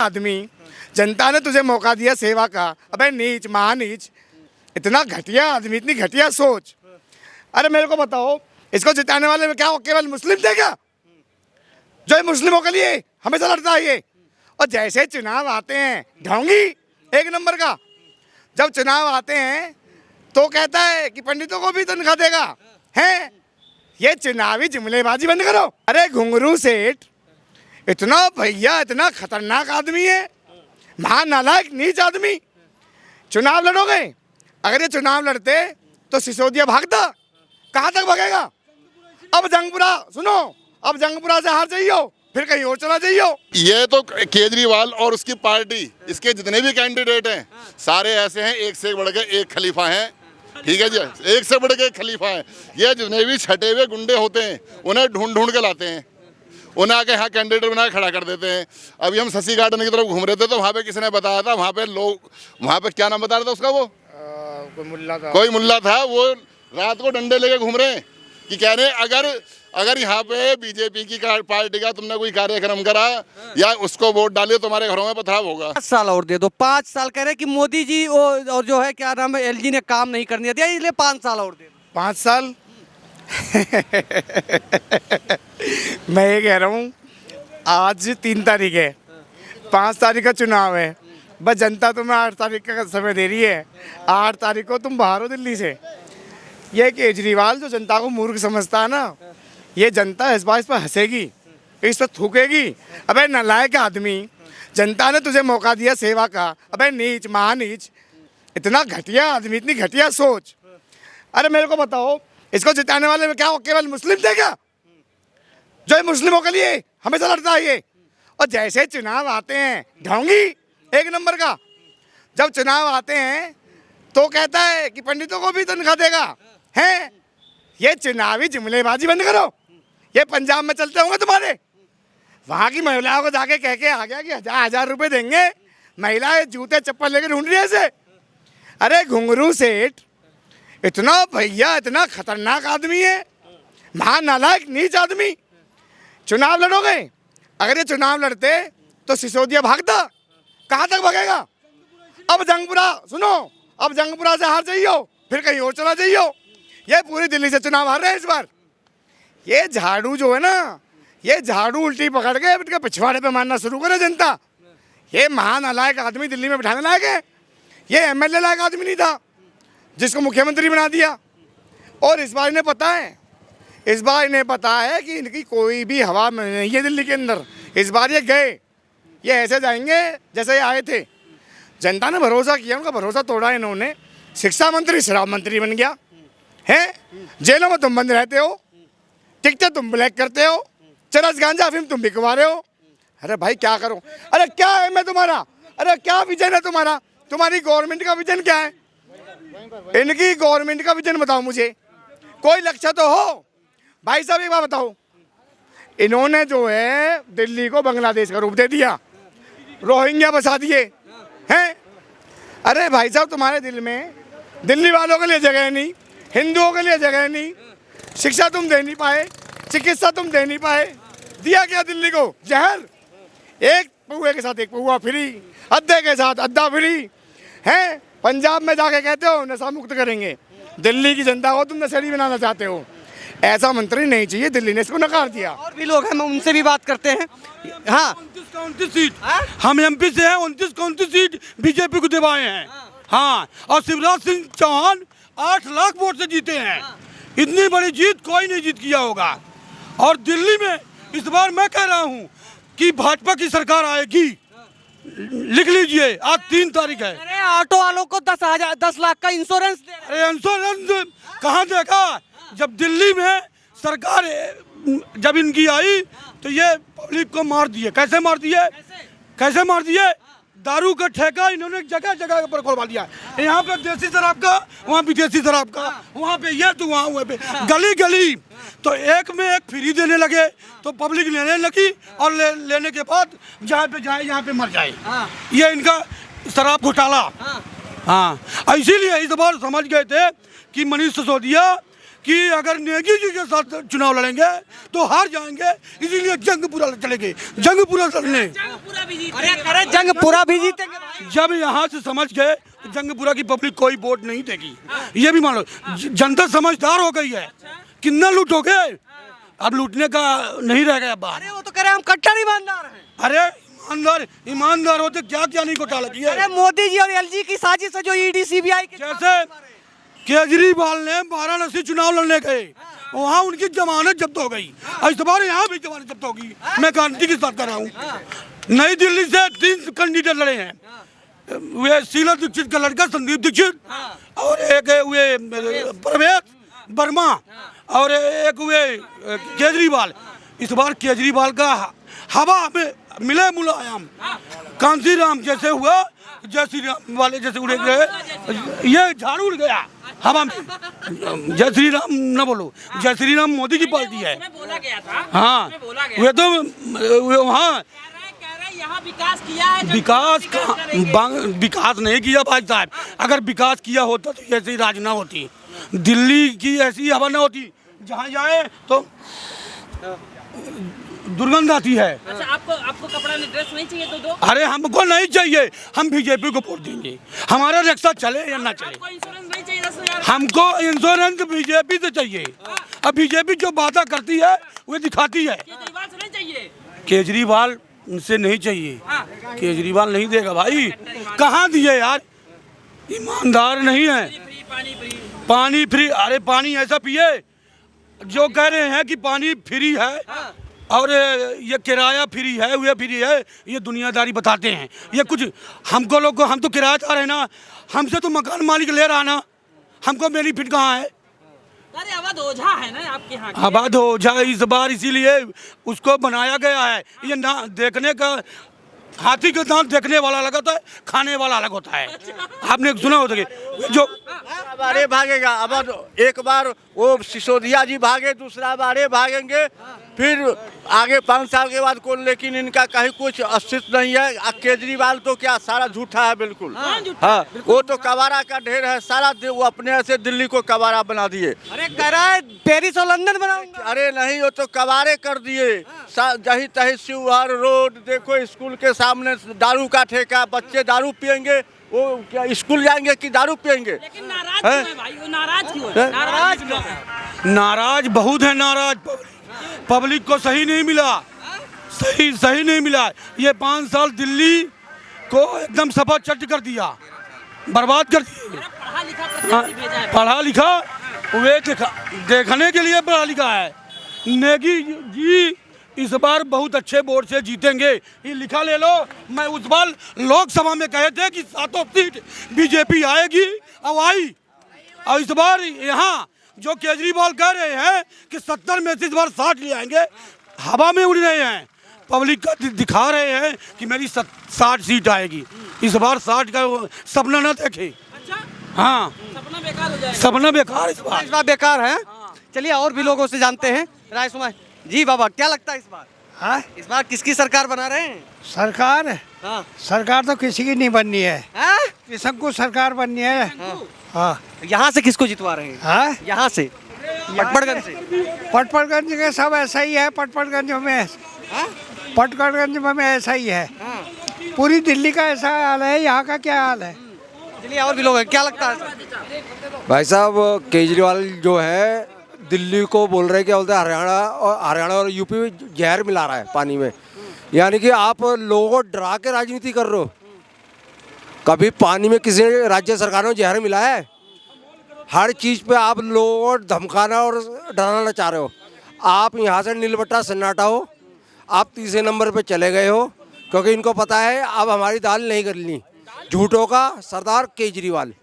आदमी, जनता ने तुझे मौका दिया सेवा का, अबे नीच महानीच, इतना घटिया आदमी, इतनी घटिया सोच। अरे मेरे को बताओ, इसको जिताने वाले में क्या केवल मुस्लिम थे क्या? जो ये मुस्लिमों के लिए हमेशा लड़ता है ये। और जैसे चुनाव आते हैं, ढोंगी एक नंबर का, जब चुनाव आते हैं तो कहता है कि पंडितों को भी तनख्वाह देगा। हैं, ये चुनावी जुमलेबाजी बंद करो। अरे घुंघरू सेठ इतना भैया, इतना खतरनाक आदमी है, महानालायक नीच आदमी। चुनाव लड़ोगे, अगर ये चुनाव लड़ते तो सिसोदिया भागता, कहाँ तक भागेगा? अब जंगपुरा सुनो, अब जंगपुरा से हार जाइयो, फिर कहीं और चला जाइयो। ये तो केजरीवाल और उसकी पार्टी, इसके जितने भी कैंडिडेट हैं सारे ऐसे हैं, एक से बढ़ के एक खलीफा हैं। ठीक है जी, एक से बढ़ के एक खलीफा है। ये जितने भी छटे हुए गुंडे होते हैं उन्हें ढूंढ ढूंढ के लाते हैं, उन्हें आके यहाँ कैंडिडेट बना के खड़ा कर देते हैं। अभी हम शशि गार्डन की तरफ घूम रहे थे तो वहाँ पे किसी ने बताया था, वहाँ पे लोग, वहाँ पे क्या नाम बता रहा था उसका, वो कोई मुल्ला था, वो रात को डंडे लेके घूम रहे हैं कि कह रहे अगर यहाँ पे बीजेपी की पार्टी का तुमने कोई कार्यक्रम करा या उसको वोट डालिए तुम्हारे घरों में पथराव होगा। 5 साल और दे दो। 5 साल कह रहे कि मोदी जी और जो है क्या नाम है एलजी ने काम नहीं करने दिया, इसलिए 5 साल और दे दो। 5 साल मैं ये कह रहा हूँ, आज 3 तारीख है, 5 तारीख का चुनाव है, बस जनता तुम्हें 8 तारीख का समय दे रही है। 8 तारीख को तुम बाहर हो दिल्ली से। ये केजरीवाल जो जनता को मूर्ख समझता है ना, ये जनता इस बार इस पर हंसेगी, इस पर थूकेगी। अबे नालायक आदमी, जनता ने तुझे मौका दिया सेवा का, अबे नीच महानीच, इतना घटिया आदमी, इतनी घटिया सोच। अरे मेरे को बताओ, इसको जिताने वाले में क्या केवल मुस्लिम थे क्या? जो ये मुस्लिमों के लिए हमेशा लड़ता है ये। और जैसे चुनाव आते हैं, ढोंगी एक नंबर का, जब चुनाव आते हैं तो कहता है कि पंडितों को भी तनख्वाह देगा। हैं, ये चुनावी जुमलेबाजी बंद करो। ये पंजाब में चलते होंगे तुम्हारे, वहाँ की महिलाओं को जाके कह के आ गया कि 1000 रुपये देंगे, महिलाएं जूते चप्पल लेकर ढूंढ रही है इसे। अरे घुंघरू सेठ इतना भैया, इतना खतरनाक आदमी है, महानालायक नीच आदमी। चुनाव लड़ोगे, अगर ये चुनाव लड़ते तो सिसोदिया भागता, कहाँ तक भागेगा? अब जंगपुरा सुनो, अब जंगपुरा से हार जाइयो, फिर कहीं और चला जाइयो। ये पूरी दिल्ली से चुनाव हार रहे हैं इस बार। ये झाड़ू जो है ना, ये झाड़ू उल्टी पकड़ के पिछवाड़े पे मारना शुरू करे जनता। ये महानालायक आदमी दिल्ली में बिठाने लायक है? ये एमएलए लायक आदमी नहीं था जिसको मुख्यमंत्री बना दिया। और इस बार इन्हें पता है, इस बार इन्हें पता है कि इनकी कोई भी हवा नहीं है दिल्ली के अंदर। इस बार ये गए, ये ऐसे जाएंगे जैसे ये आए थे। जनता ने भरोसा किया, उनका भरोसा तोड़ा इन्होंने। शिक्षा मंत्री शराब मंत्री बन गया है, जेलों में तुम बंद रहते हो, टिकटें तुम ब्लैक करते हो, चरस गांजा अफीम तुम बिकवा रहे हो। अरे भाई क्या करो? अरे क्या है मैं तुम्हारा, अरे क्या विजन है तुम्हारा? तुम्हारी गवर्नमेंट का विजन क्या है? इनकी गवर्नमेंट का विजन बताओ मुझे, कोई लक्ष्य तो हो। भाई साहब एक बात बताओ, इन्होंने जो है दिल्ली को बांग्लादेश का रूप दे दिया, रोहिंग्या बसा दिए हैं। अरे भाई साहब, तुम्हारे दिल में दिल्ली वालों के लिए जगह नहीं, हिंदुओं के लिए जगह नहीं, शिक्षा तुम दे नहीं पाए, चिकित्सा तुम दे नहीं पाए। दिया क्या दिल्ली को? जहर। एक पौए के साथ एक पौआ फ्री, अद्दे के साथ अद्दा फ्री है। पंजाब में जाके कहते हो नशा मुक्त करेंगे, दिल्ली की जनता को तुम नशेड़ी बनाना चाहते हो। ऐसा मंत्री नहीं चाहिए, दिल्ली ने इसको नकार दिया। और भी लोग हैं, हम उनसे भी बात करते हैं। हाँ, 29 सीट हम एमपी से हैं, 29 सीट बीजेपी को दिवाए हैं। हाँ, और शिवराज सिंह चौहान 8 लाख वोट से जीते हैं। इतनी बड़ी जीत कोई नहीं जीत किया होगा। और दिल्ली में इस बार मैं कह रहा हूँ कि भाजपा की सरकार आएगी। लिख लीजिए, आज 3 तारीख है। अरे ऑटो वालों को 10 लाख का इंश्योरेंस दे रहे हैं। अरे इंश्योरेंस कहाँ देखा? जब दिल्ली में सरकार जब इनकी आई तो ये पब्लिक को मार दिए। कैसे मार दिए? कैसे मार दिए? दारू का ठेका इन्होंने जगह जगह पर खोलवा दिया। यहाँ पे देसी शराब का, वहाँ विदेशी शराब का, वहाँ पे ये तो वहाँ पे गली गली तो एक में एक फ्री देने लगे तो पब्लिक लेने लगी और लेने के बाद जहाँ पे जाए यहाँ पे मर जाए। ये इनका शराब घोटाला। हाँ, इसीलिए इस बार समझ गए थे कि मनीष सिसोदिया कि अगर नेगी जी के साथ चुनाव लड़ेंगे तो हार जाएंगे, इसीलिए जंगपुरा चलेंगे, जंगपुरा लड़ने। अरे करे जंगपुरा भी जीतेंगे भाई। जब यहाँ से समझ गए तो जंगपुरा की पब्लिक कोई वोट नहीं देगी, ये भी मान लो। जनता समझदार हो गई है, कितना लूट हो गए, अब लूटने का नहीं रह गया बात। अरे वो तो कह रहे हैं हम कट्टर ईमानदार हैं। अरे ईमानदार होते क्या क्या नहीं घोटाला किया। अरे मोदी जी और एलजी की साजिश है जो ईडी सीबीआई के जैसे केजरीवाल ने वाराणसी चुनाव लड़ने गए, वहाँ उनकी जमानत जब्त हो गई, इस बार यहाँ भी जमानत जब्त होगी। मैं गारंटी के साथ कर रहा हूँ। नई दिल्ली से 3 कैंडिडेट लड़े हैं, वे शीला दीक्षित का लड़का संदीप दीक्षित, और एक हुए प्रवेश वर्मा, और एक हुए केजरीवाल। इस बार केजरीवाल का हवा में मिले मुलायम, कांसी राम जैसे हुआ, जय श्री राम वाले जैसे उड़े गए, ये झाड़ू उड़ गया हवा में। जय श्री राम न बोलो, जय श्री राम मोदी की पार्टी है। बोला गया था, हाँ वे तो वहाँ यहाँ विकास किया है। विकास नहीं किया भाई साहब। अगर विकास किया होता तो ऐसी राज ना होती, दिल्ली की ऐसी हवा ना होती, जहाँ जाए तो दुर्गंध आती है। अच्छा, आपको कपड़ा में ड्रेस नहीं चाहिए तो दो। अरे हमको नहीं चाहिए, हम बीजेपी को वोट देंगे, हमारा रिक्शा चले या ना चले। आपको इंश्योरेंस नहीं चाहिए 10,000? हमको इंश्योरेंस बीजेपी से चाहिए। अब बीजेपी जो वादा करती है वो दिखाती है। केजरीवाल से नहीं चाहिए। केजरीवाल से नहीं चाहिए, केजरीवाल नहीं देगा भाई। कहाँ दिए यार, ईमानदार नहीं है। फ्री पानी फ्री, पानी फ्री, अरे पानी ऐसा पिए जो कह रहे हैं कि पानी फ्री है और ये किराया फ्री है, ये फ्री है, ये दुनियादारी बताते हैं। ये कुछ हमको लोग को, हम तो किराएदार है ना, हमसे तो मकान मालिक ले रहा ना, हमको बेनिफिट कहाँ है। अरे अवध ओझा है ना आपके यहाँ के। आबाद हो जाए इस बार, इसीलिए उसको बनाया गया है। ये ना देखने का, हाथी का दांत देखने वाला अलग होता है, खाने वाला अलग होता है। आपने सुना होता है जो बारे भागेगा। अब एक बार वो सिसोदिया जी भागे, दूसरा बारे भागेंगे, फिर आगे 5 साल के बाद कौन, लेकिन इनका कहीं कुछ अस्तित्व नहीं है। केजरीवाल तो क्या सारा झूठा है बिल्कुल। हाँ, वो तो कबाड़ा का ढेर है सारा, वो अपने ऐसे दिल्ली को कबाड़ा बना दिए। अरे कह रहा है पेरिस और लंदन बनाऊंगा। अरे नहीं, वो तो कबाड़े कर दिए। जही तही शिवहर रोड देखो, स्कूल के सामने दारू का ठेका, बच्चे दारू पियेंगे, वो क्या स्कूल जाएंगे कि दारू पियेंगे। लेकिन नाराज क्यों है भाई, वो नाराज क्यों है? नाराज क्यों है? नाराज बहुत है, नाराज पब्लिक को सही नहीं मिला, सही नहीं मिला। ये 5 साल दिल्ली को एकदम सफा चट कर दिया, बर्बाद कर दिया। पढ़ा लिखा प्रत्याशी भेजा है। पढ़ा लिखा वे देखने के लिए पढ़ा लिखा है। नेगी जी इस बार बहुत अच्छे वोट से जीतेंगे, ये लिखा ले लो। मैं उस बार लोकसभा में कहे थे कि 7 सीट बीजेपी आएगी, अब आई। और इस बार यहाँ जो केजरीवाल कह रहे हैं कि 70 में से इस बार 60 ले आएंगे, हवा में उड़ रहे हैं। पब्लिक का दिखा रहे हैं कि मेरी 60 सीट आएगी। इस बार 60 का सपना न देखे। अच्छा, हाँ, सपना बेकार हो जाएगा। सपना बेकार इस बार। इस बार बेकार है। चलिए और भी लोगों से जानते हैं राय सुनाए। जी बाबा, क्या लगता है इस बार? हाँ, इस बार किसकी सरकार बना रहे हैं? सरकार हाँ। सरकार तो किसी की नहीं बननी है, हाँ? किसान को सरकार बननी है। हाँ यहाँ से किसको जितवा रहे हैं? हाँ, यहाँ से पटपड़गंज से। पटपड़गंज के सब ऐसा ही है। पटपड़गंज में पटपड़गंज में ऐसा ही है। पूरी दिल्ली का ऐसा हाल है, यहाँ का क्या हाल है? चलिए और भी लोग हैं, क्या लगता है? भाई साहब, केजरीवाल जो है दिल्ली को बोल रहे हैं कि बोलते हैं हरियाणा और यूपी में जहर मिला रहा है पानी में। यानी कि आप लोगों को डरा के राजनीति कर रहे हो। कभी पानी में किसी राज्य सरकार ने जहर मिला है? हर चीज़ पे आप लोगों को धमकाना और डराना चाह रहे हो। आप यहाँ से नीलबट्टा सन्नाटा हो, आप तीसरे नंबर पे चले गए हो, क्योंकि इनको पता है अब हमारी दाल नहीं करनी। झूठों का सरदार केजरीवाल,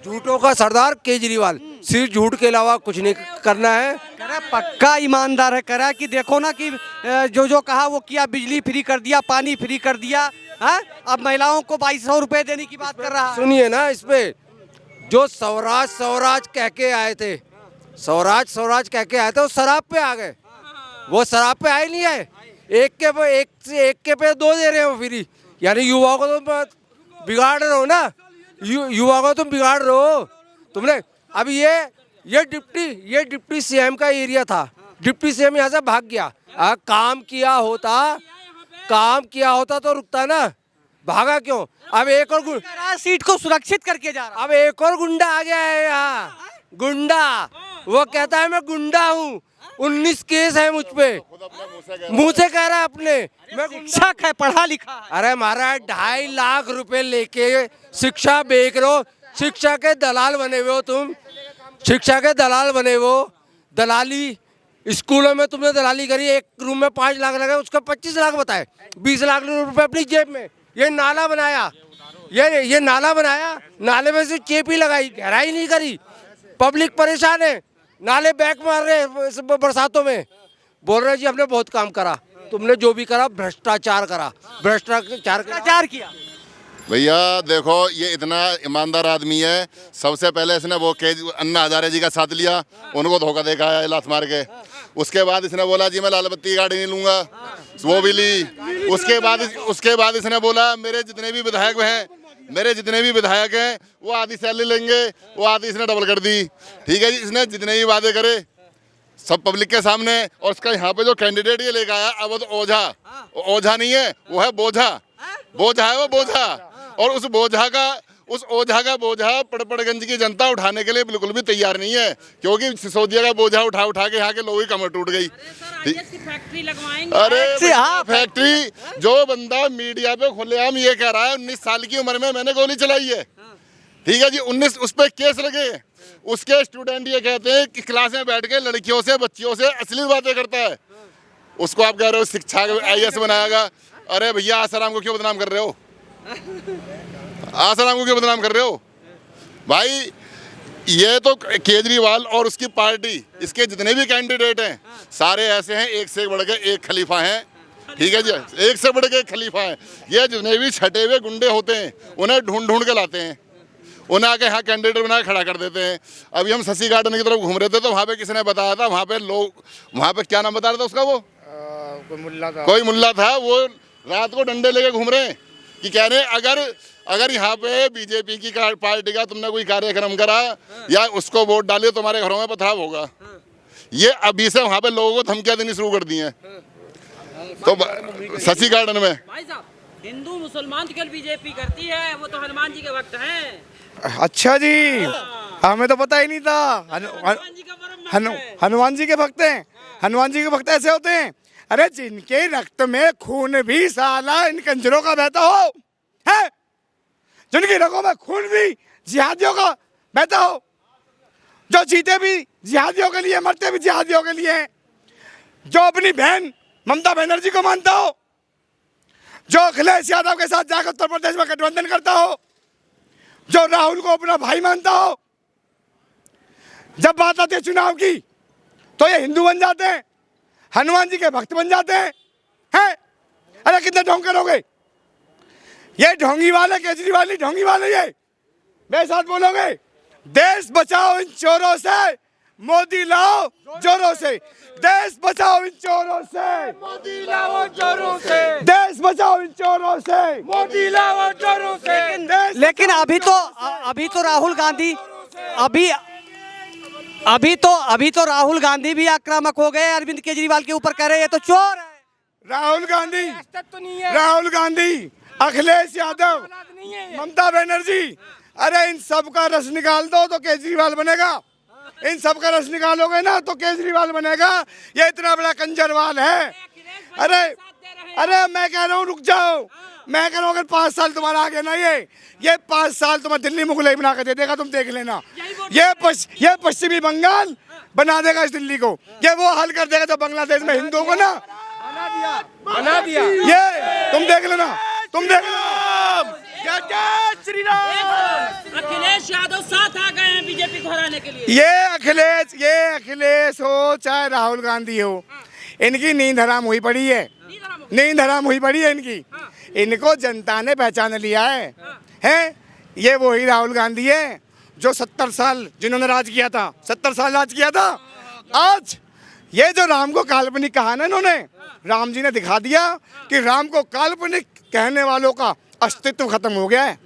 झूठों का सरदार केजरीवाल, सिर्फ झूठ के अलावा कुछ नहीं करना है। करा पक्का ईमानदार है। करा कि देखो ना कि जो कहा वो किया, बिजली फ्री कर दिया, पानी फ्री कर दिया। हाँ, अब महिलाओं को 2200 रुपए देने की बात कर रहा है। सुनिए ना, इस पे जो स्वराज कह के आए थे, स्वराज कह के आए थे, वो शराब पे आ गए। वो शराब पे आए नहीं आए, एक के पे 2 दे रहे हो फ्री। यानी युवाओं को तुम बिगाड़ रहे हो ना, युवा को तुम बिगाड़ रहे हो। तुमने अभी ये डिप्टी सीएम का एरिया था। डिप्टी सीएम यहाँ से भाग गया। काम किया होता तो रुकता ना, भागा क्यों? अब एक और सीट को सुरक्षित करके जा रहा। अब एक और गुंडा आ गया है यहाँ, गुंडा। वो कहता है मैं गुंडा हूँ, 19 केस है मुझ पे, मुंह से कह रहा है अपने मैं शिक्षक है, पढ़ा लिखा है। अरे महाराज 2.5 लाख रुपए लेके शिक्षा बेच रहे हो, शिक्षा के दलाल बने हुए हो तुम, शिक्षा के दलाल बने हो। दलाली स्कूलों में तुमने दलाली करी, एक रूम में 5 लाख लगे, उसका 25 लाख बताए, 20 लाख रुपए अपनी जेब में। ये नाला बनाया, ये नाला बनाया, नाले में से चेपी लगाई, गहराई नहीं करी, पब्लिक परेशान है, नाले बैक मार रहे बरसातों में। बोल रहे जी हमने बहुत काम करा, तुमने जो भी करा भ्रष्टाचार करा, भ्रष्टाचार किया। भैया देखो ये इतना ईमानदार आदमी है। सबसे पहले इसने वो अन्ना हजारे जी का साथ लिया, उनको धोखा देखा है लात मार के। उसके बाद इसने बोला जी मैं लाल बत्ती की गाड़ी नहीं लूंगा, वो भी ली। उसके बाद इसने बोला मेरे जितने भी विधायक हैं वो आधी सैलरी लेंगे, वो आधी इसने डबल कर दी। ठीक है जी, इसने जितने भी वादे करे सब पब्लिक के सामने। और उसका यहाँ पे जो कैंडिडेट ये लेकर आया, अब वो तो ओझा नहीं है, वो है बोझा है वो बोझा। और उस ओझा का बोझा पड़पड़गंज की जनता उठाने के लिए बिल्कुल भी तैयार नहीं है, क्योंकि सिसोदिया का बोझा उठा के यहाँ के लोगों की कमर टूट गई। फैक्ट्री लगवाएंगे। अरे फैक्ट्री, जो बंदा मीडिया पे खुलेआम ये कह रहा है 19 साल की उम्र में मैंने गोली चलाई है, ठीक है जी, 19 उस पर केस लगे। उसके स्टूडेंट ये कहते हैं कि क्लास में बैठ के लड़कियों से बच्चियों से अश्लील बातें करता है, उसको आप कह रहे हो शिक्षा IAS बनाएगा। अरे भैया आसाराम को क्यों बदनाम कर रहे हो? आसाराम को क्यों बदनाम कर रहे हो भाई? ये तो केजरीवाल और उसकी पार्टी, इसके जितने भी कैंडिडेट हैं सारे ऐसे हैं, एक से बढ़ के एक खलीफा हैं। ठीक है जी, एक से बढ़ के एक खलीफा हैं। ये जितने भी छटे हुए गुंडे होते हैं उन्हें ढूंढ के लाते हैं, उन्हें आके यहाँ कैंडिडेट बना के खड़ा कर देते हैं। अभी हम शशि गार्डन की तरफ घूम रहे थे तो वहाँ पे किसी ने बताया था, वहाँ पे क्या नाम बता रहा था उसका, वो कोई मुल्ला था, वो रात को डंडे लेके घूम रहे हैं कि कह रहे अगर यहाँ पे बीजेपी की पार्टी का तुमने कोई कार्यक्रम करा या उसको वोट डाले तुम्हारे घरों में पथराव होगा। ये अभी से वहाँ पे लोगों को धमकियाँ देनी शुरू कर दी हैं। तो शशि गार्डन में भाई साहब, हिंदू मुसलमान की बीजेपी करती है, वो तो हनुमान जी के भक्त हैं। अच्छा जी, हमें तो पता ही नहीं था। हनुमान जी के भक्त हैं। हनुमान जी के भक्त ऐसे होते हैं। अरे जिनके रक्त में खून भी साला इन कंजरों का बहता हो है, जिनकी रगों में खून भी जिहादियों का बहता हो, जो जीते भी जिहादियों के लिए, मरते भी जिहादियों के लिए, जो अपनी बहन ममता बनर्जी को मानता हो, जो अखिलेश यादव के साथ जाकर उत्तर प्रदेश में गठबंधन करता हो, जो राहुल को अपना भाई मानता हो, जब बात आती है चुनाव की तो ये हिंदू बन जाते हैं, हनुमान जी के भक्त बन जाते हैं। अरे कितने ढोंग करोगे? ये ढोंगी वाले, केजरीवाल नहीं ढोंगी वाले, ये मेरे साथ बोलोगे, देश बचाओ इन चोरों से, मोदी लाओ जोरों से, देश बचाओ इन चोरों से, मोदी लाओ जोरों से, देश बचाओ इन चोरों से, मोदी लाओ जोरों से। लेकिन अभी तो राहुल गांधी अभी तो राहुल गांधी भी आक्रामक हो गए अरविंद केजरीवाल के ऊपर, कह रहे ये तो चोर है। राहुल गांधी, अखिलेश यादव, ममता बनर्जी, अरे इन सब का रस निकाल दो तो केजरीवाल बनेगा। इन सब का रस निकालोगे ना तो केजरीवाल बनेगा। ये इतना बड़ा कंजरवाल है। अरे मैं कह रहा हूँ रुक जाओ, मैं कह रहा हूँ अगर 5 साल तुम्हारा आ गया ना, ये 5 साल तुम्हें दिल्ली मुगलई बना के दे देगा, तुम देख लेना। ये पश्चिमी बंगाल बना देगा इस दिल्ली को, ये वो हल कर देगा जो बांग्लादेश में हिंदुओं को ना बना दिया। ये तुम देख लेना। अखिलेश यादव साथ आ गए हैं बीजेपी को हराने के लिए। ये अखिलेश हो चाहे राहुल गांधी हो, इनकी नींद हराम हुई पड़ी है। नींद हराम हुई पड़ी है इनकी। इनको जनता ने पहचान लिया है। ये वही राहुल गांधी है जो 70 साल जिन्होंने राज किया था, 70 साल राज किया था। आज ये जो राम को काल्पनिक कहा ना इन्होंने, राम जी ने दिखा दिया कि राम को काल्पनिक कहने वालों का अस्तित्व खत्म हो गया है।